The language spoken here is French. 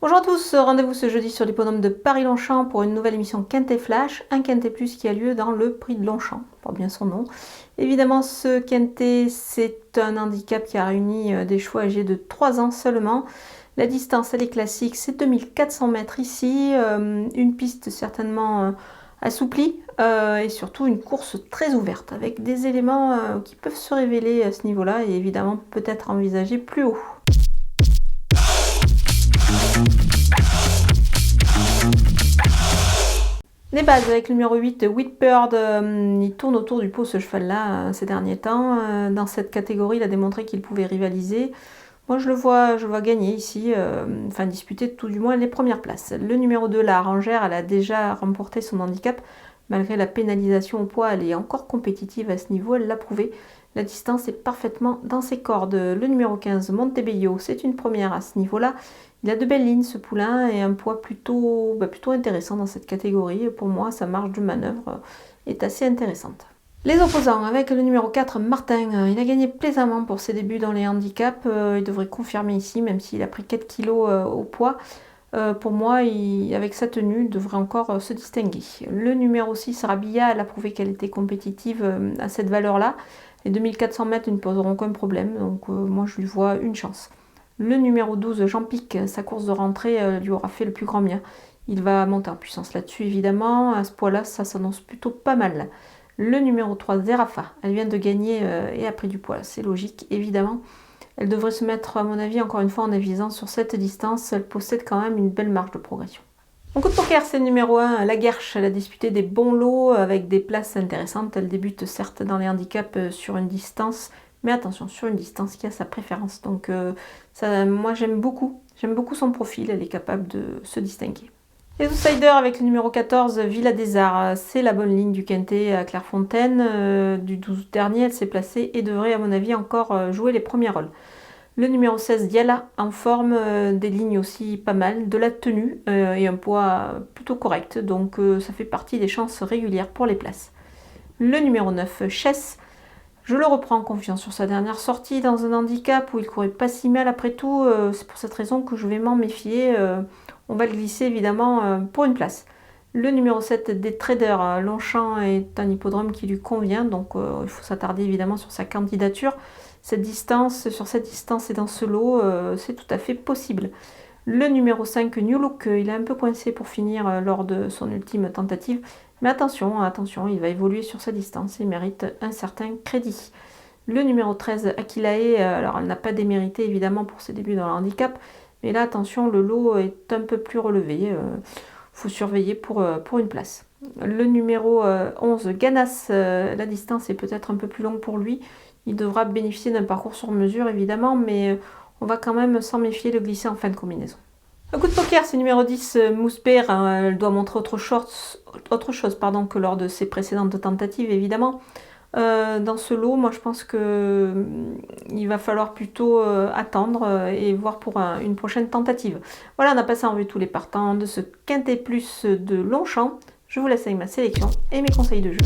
Bonjour à tous, rendez-vous ce jeudi sur l'hippodrome de Paris-Longchamp pour une nouvelle émission Quintet Flash, un Quintet Plus qui a lieu dans le Prix de Longchamp, porte bien son nom. Évidemment, ce Quintet, c'est un handicap qui a réuni des chevaux âgés de 3 ans seulement. La distance, elle est classique, c'est 2400 mètres ici, une piste certainement assouplie et surtout une course très ouverte avec des éléments qui peuvent se révéler à ce niveau-là et évidemment peut-être envisager plus haut. Les bases avec le numéro 8, Whitbird, il tourne autour du pot ce cheval-là ces derniers temps. Dans cette catégorie, il a démontré qu'il pouvait rivaliser. Moi, je le vois gagner ici, enfin disputer tout du moins les premières places. Le numéro 2, la Rangère, elle a déjà remporté son handicap. Malgré la pénalisation au poids, elle est encore compétitive à ce niveau, elle l'a prouvé. La distance est parfaitement dans ses cordes. Le numéro 15, Montebello, c'est une première à ce niveau-là. Il a de belles lignes ce poulain et un poids plutôt intéressant dans cette catégorie. Pour moi, sa marge de manœuvre est assez intéressante. Les opposants, avec le numéro 4, Martin, il a gagné plaisamment pour ses débuts dans les handicaps. Il devrait confirmer ici, même s'il a pris 4 kilos au poids. Pour moi, avec sa tenue, il devrait encore se distinguer. Le numéro 6, Rabia, elle a prouvé qu'elle était compétitive à cette valeur-là. Les 2400 mètres ne poseront aucun problème, donc moi je lui vois une chance. Le numéro 12, Jean Pic, sa course de rentrée lui aura fait le plus grand bien. Il va monter en puissance là-dessus, évidemment. À ce poids-là, ça s'annonce plutôt pas mal. Le numéro 3, Zerafa, elle vient de gagner et a pris du poids. C'est logique, évidemment. Elle devrait se mettre, à mon avis, encore une fois en avisant sur cette distance. Elle possède quand même une belle marge de progression. Mon coup de poker, c'est le numéro 1, la Guerche. Elle a disputé des bons lots avec des places intéressantes. Elle débute certes dans les handicaps sur une distance, mais attention, sur une distance qui a sa préférence. Donc moi j'aime beaucoup son profil, elle est capable de se distinguer. Les outsiders avec le numéro 14, Villa des Arts, c'est la bonne ligne du Quintet à Clairefontaine. Du 12 août dernier, elle s'est placée et devrait à mon avis encore jouer les premiers rôles. Le numéro 16, Diala, en forme, des lignes aussi pas mal, de la tenue et un poids plutôt correct. Donc ça fait partie des chances régulières pour les places. Le numéro 9, Chess, je le reprends en confiance sur sa dernière sortie dans un handicap où il courait pas si mal après tout. C'est pour cette raison que je vais m'en méfier. On va le glisser évidemment pour une place. Le numéro 7, des traders, Longchamp est un hippodrome qui lui convient, donc il faut s'attarder évidemment sur sa candidature. Sur cette distance et dans ce lot, c'est tout à fait possible. Le numéro 5, New Look, il est un peu coincé pour finir lors de son ultime tentative. Mais attention, il va évoluer sur sa distance et mérite un certain crédit. Le numéro 13, Akilae, alors elle n'a pas démérité évidemment pour ses débuts dans le handicap. Mais là, attention, le lot est un peu plus relevé. Faut surveiller pour une place. Le numéro 11, Ganas, la distance est peut-être un peu plus longue pour lui. Il devra bénéficier d'un parcours sur mesure, évidemment, mais on va quand même s'en méfier, le glisser en fin de combinaison. Un coup de poker, c'est numéro 10, Moussebear. Elle doit montrer autre chose que lors de ses précédentes tentatives, évidemment. Dans ce lot, moi je pense qu'il va falloir plutôt attendre et voir pour une prochaine tentative. Voilà, on a passé en revue tous les partants de ce Quintet Plus de Longchamp. Je vous laisse avec ma sélection et mes conseils de jeu.